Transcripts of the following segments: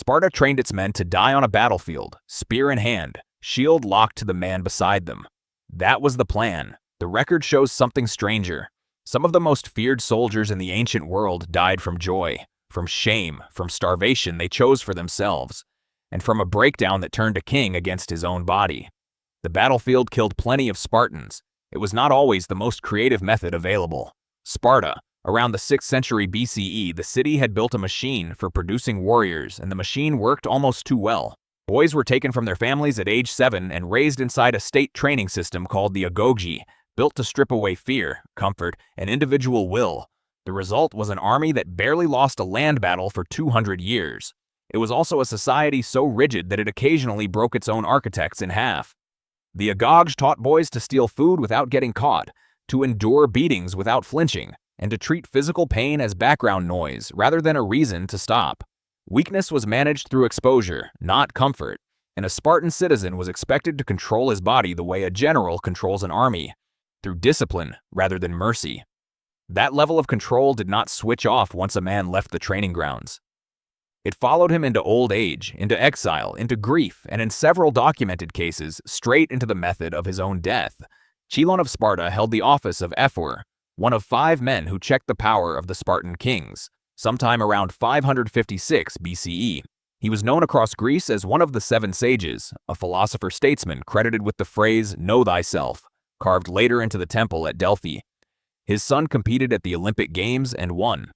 Sparta trained its men to die on a battlefield, spear in hand, shield locked to the man beside them. That was the plan. The record shows something stranger. Some of the most feared soldiers in the ancient world died from joy, from shame, from starvation they chose for themselves, and from a breakdown that turned a king against his own body. The battlefield killed plenty of Spartans. It was not always the most creative method available. Sparta, around the 6th century BCE, the city had built a machine for producing warriors, and the machine worked almost too well. Boys were taken from their families at age 7 and raised inside a state training system called the agoge, built to strip away fear, comfort, and individual will. The result was an army that barely lost a land battle for 200 years. It was also a society so rigid that it occasionally broke its own architects in half. The agoge taught boys to steal food without getting caught, to endure beatings without flinching, and to treat physical pain as background noise rather than a reason to stop. Weakness was managed through exposure, not comfort, and a Spartan citizen was expected to control his body the way a general controls an army, through discipline rather than mercy. That level of control did not switch off once a man left the training grounds. It followed him into old age, into exile, into grief, and in several documented cases, straight into the method of his own death. Chilon of Sparta held the office of ephor, one of 5 men who checked the power of the Spartan kings, sometime around 556 BCE. He was known across Greece as one of the 7 sages, a philosopher-statesman credited with the phrase, "Know thyself," carved later into the temple at Delphi. His son competed at the Olympic Games and won.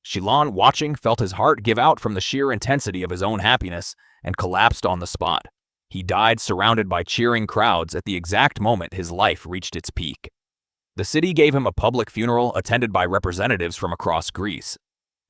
Chilon, watching, felt his heart give out from the sheer intensity of his own happiness and collapsed on the spot. He died surrounded by cheering crowds at the exact moment his life reached its peak. The city gave him a public funeral attended by representatives from across Greece.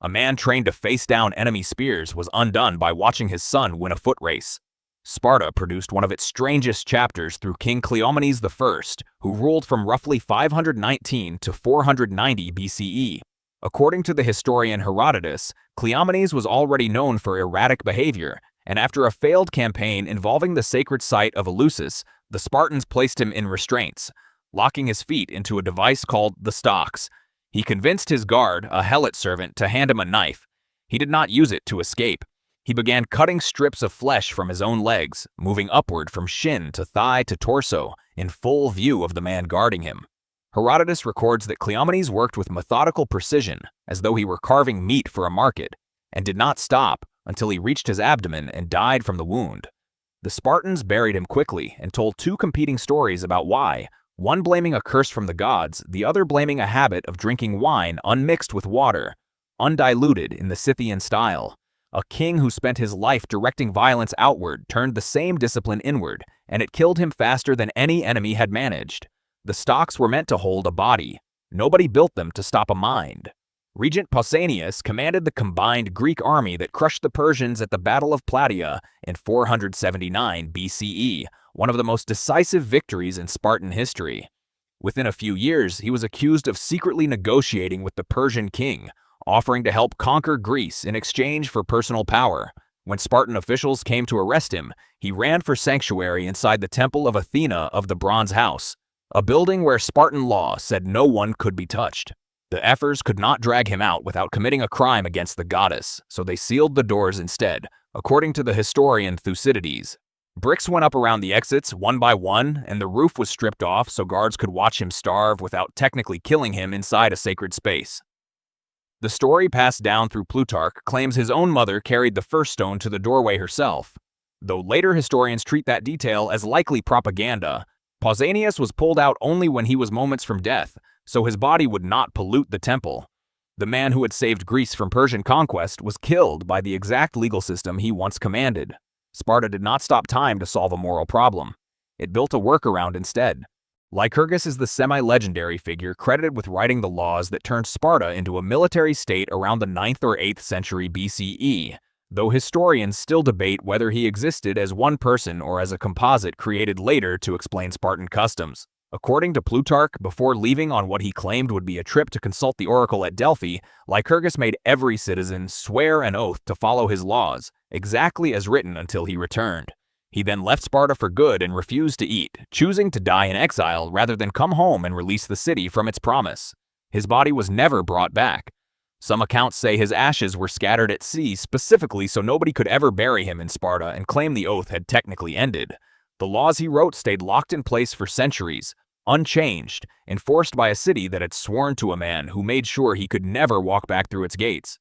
A man trained to face down enemy spears was undone by watching his son win a foot race. Sparta produced one of its strangest chapters through King Cleomenes I, who ruled from roughly 519 to 490 BCE. According to the historian Herodotus, Cleomenes was already known for erratic behavior, and after a failed campaign involving the sacred site of Eleusis, the Spartans placed him in restraints, locking his feet into a device called the stocks. He convinced his guard, a helot servant, to hand him a knife. He did not use it to escape. He began cutting strips of flesh from his own legs, moving upward from shin to thigh to torso, in full view of the man guarding him. Herodotus records that Cleomenes worked with methodical precision, as though he were carving meat for a market, and did not stop until he reached his abdomen and died from the wound. The Spartans buried him quickly and told 2 competing stories about why, one blaming a curse from the gods, the other blaming a habit of drinking wine unmixed with water, undiluted in the Scythian style. A king who spent his life directing violence outward turned the same discipline inward, and it killed him faster than any enemy had managed. The stocks were meant to hold a body. Nobody built them to stop a mind. Regent Pausanias commanded the combined Greek army that crushed the Persians at the Battle of Plataea in 479 BCE, one of the most decisive victories in Spartan history. Within a few years, he was accused of secretly negotiating with the Persian king, offering to help conquer Greece in exchange for personal power. When Spartan officials came to arrest him, he ran for sanctuary inside the temple of Athena of the Bronze House, a building where Spartan law said no one could be touched. The ephors could not drag him out without committing a crime against the goddess, so they sealed the doors instead, according to the historian Thucydides. Bricks went up around the exits one by one, and the roof was stripped off so guards could watch him starve without technically killing him inside a sacred space. The story passed down through Plutarch claims his own mother carried the first stone to the doorway herself. Though later historians treat that detail as likely propaganda, Pausanias was pulled out only when he was moments from death, so his body would not pollute the temple. The man who had saved Greece from Persian conquest was killed by the exact legal system he once commanded. Sparta did not stop time to solve a moral problem. It built a workaround instead. Lycurgus is the semi-legendary figure credited with writing the laws that turned Sparta into a military state around the 9th or 8th century BCE, though historians still debate whether he existed as one person or as a composite created later to explain Spartan customs. According to Plutarch, before leaving on what he claimed would be a trip to consult the oracle at Delphi, Lycurgus made every citizen swear an oath to follow his laws, exactly as written until he returned. He then left Sparta for good and refused to eat, choosing to die in exile rather than come home and release the city from its promise. His body was never brought back. Some accounts say his ashes were scattered at sea specifically so nobody could ever bury him in Sparta and claim the oath had technically ended. The laws he wrote stayed locked in place for centuries, unchanged, enforced by a city that had sworn to a man who made sure he could never walk back through its gates.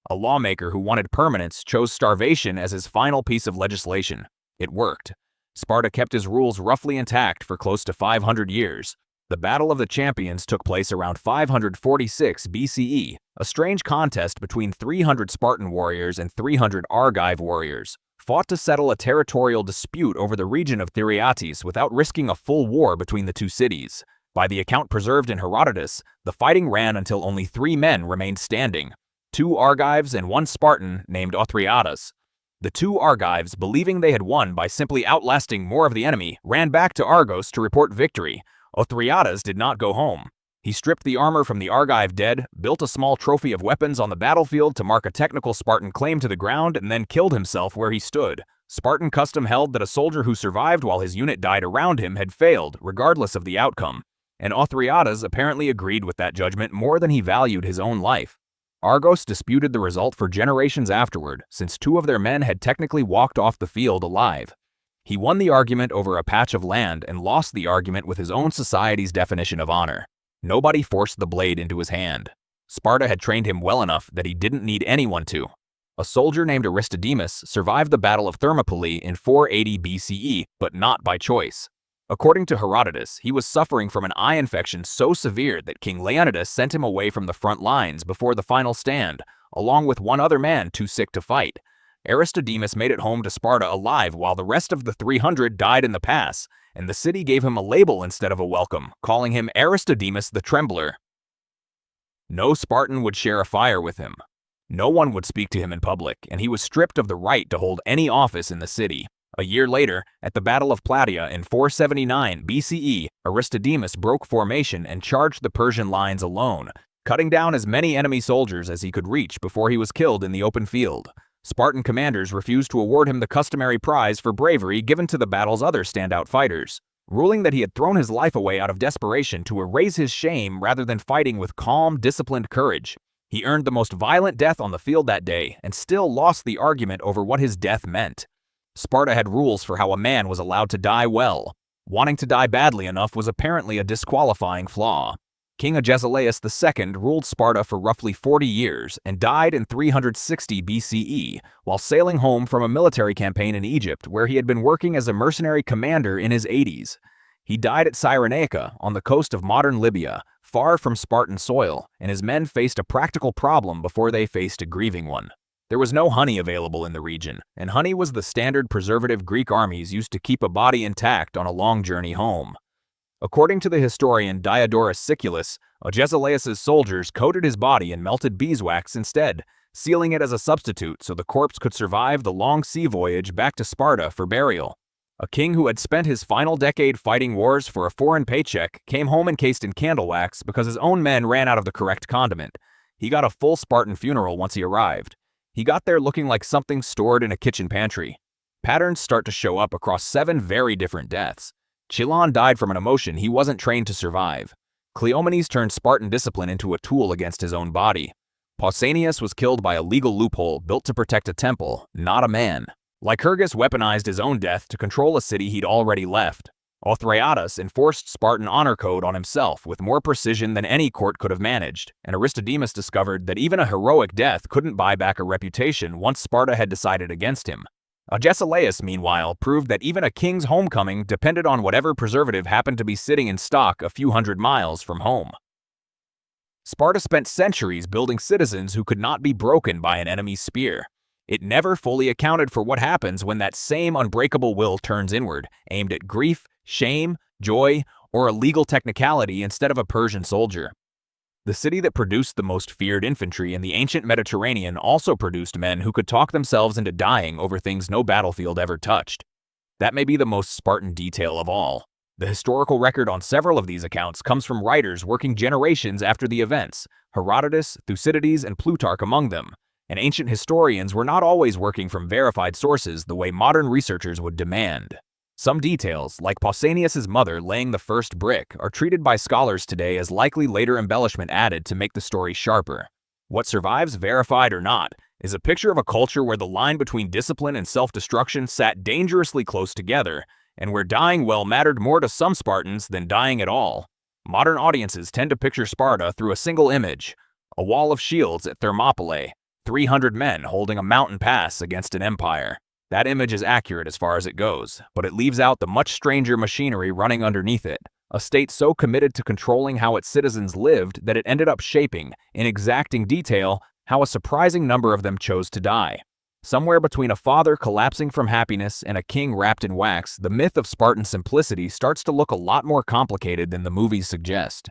A lawmaker who wanted permanence chose starvation as his final piece of legislation. It worked. Sparta kept his rules roughly intact for close to 500 years. The Battle of the Champions took place around 546 BCE, a strange contest between 300 Spartan warriors and 300 Argive warriors, fought to settle a territorial dispute over the region of Othryadas without risking a full war between the two cities. By the account preserved in Herodotus, the fighting ran until only 3 men remained standing, 2 Argives and 1 Spartan named Othryadas. The 2 Argives, believing they had won by simply outlasting more of the enemy, ran back to Argos to report victory. Othryadas did not go home. He stripped the armor from the Argive dead, built a small trophy of weapons on the battlefield to mark a technical Spartan claim to the ground, and then killed himself where he stood. Spartan custom held that a soldier who survived while his unit died around him had failed, regardless of the outcome. And Othryadas apparently agreed with that judgment more than he valued his own life. Argos disputed the result for generations afterward, since 2 of their men had technically walked off the field alive. He won the argument over a patch of land and lost the argument with his own society's definition of honor. Nobody forced the blade into his hand. Sparta had trained him well enough that he didn't need anyone to. A soldier named Aristodemus survived the Battle of Thermopylae in 480 BCE, but not by choice. According to Herodotus, he was suffering from an eye infection so severe that King Leonidas sent him away from the front lines before the final stand, along with 1 other man too sick to fight. Aristodemus made it home to Sparta alive while the rest of the 300 died in the pass, and the city gave him a label instead of a welcome, calling him Aristodemus the Trembler. No Spartan would share a fire with him. No one would speak to him in public, and he was stripped of the right to hold any office in the city. A year later, at the Battle of Plataea in 479 BCE, Aristodemus broke formation and charged the Persian lines alone, cutting down as many enemy soldiers as he could reach before he was killed in the open field. Spartan commanders refused to award him the customary prize for bravery given to the battle's other standout fighters, ruling that he had thrown his life away out of desperation to erase his shame rather than fighting with calm, disciplined courage. He earned the most violent death on the field that day and still lost the argument over what his death meant. Sparta had rules for how a man was allowed to die well. Wanting to die badly enough was apparently a disqualifying flaw. King Agesilaus II ruled Sparta for roughly 40 years and died in 360 BCE while sailing home from a military campaign in Egypt where he had been working as a mercenary commander in his 80s. He died at Cyrenaica on the coast of modern Libya, far from Spartan soil, and his men faced a practical problem before they faced a grieving one. There was no honey available in the region, and honey was the standard preservative Greek armies used to keep a body intact on a long journey home. According to the historian Diodorus Siculus, Agesilaus' soldiers coated his body in melted beeswax instead, sealing it as a substitute so the corpse could survive the long sea voyage back to Sparta for burial. A king who had spent his final decade fighting wars for a foreign paycheck came home encased in candle wax because his own men ran out of the correct condiment. He got a full Spartan funeral once he arrived. He got there looking like something stored in a kitchen pantry. Patterns start to show up across 7 very different deaths. Chilon died from an emotion he wasn't trained to survive. Cleomenes turned Spartan discipline into a tool against his own body. Pausanias was killed by a legal loophole built to protect a temple, not a man. Lycurgus weaponized his own death to control a city he'd already left. Othryadas enforced Spartan honor code on himself with more precision than any court could have managed, and Aristodemus discovered that even a heroic death couldn't buy back a reputation once Sparta had decided against him. Agesilaus, meanwhile, proved that even a king's homecoming depended on whatever preservative happened to be sitting in stock a few hundred miles from home. Sparta spent centuries building citizens who could not be broken by an enemy's spear. It never fully accounted for what happens when that same unbreakable will turns inward, aimed at grief, shame, joy, or a legal technicality instead of a Persian soldier. The city that produced the most feared infantry in the ancient Mediterranean also produced men who could talk themselves into dying over things no battlefield ever touched. That may be the most Spartan detail of all. The historical record on several of these accounts comes from writers working generations after the events, Herodotus, Thucydides, and Plutarch among them, and ancient historians were not always working from verified sources the way modern researchers would demand. Some details, like Pausanias' mother laying the first brick, are treated by scholars today as likely later embellishment added to make the story sharper. What survives, verified or not, is a picture of a culture where the line between discipline and self-destruction sat dangerously close together, and where dying well mattered more to some Spartans than dying at all. Modern audiences tend to picture Sparta through a single image: a wall of shields at Thermopylae, 300 men holding a mountain pass against an empire. That image is accurate as far as it goes, but it leaves out the much stranger machinery running underneath it, a state so committed to controlling how its citizens lived that it ended up shaping, in exacting detail, how a surprising number of them chose to die. Somewhere between a father collapsing from happiness and a king wrapped in wax, the myth of Spartan simplicity starts to look a lot more complicated than the movies suggest.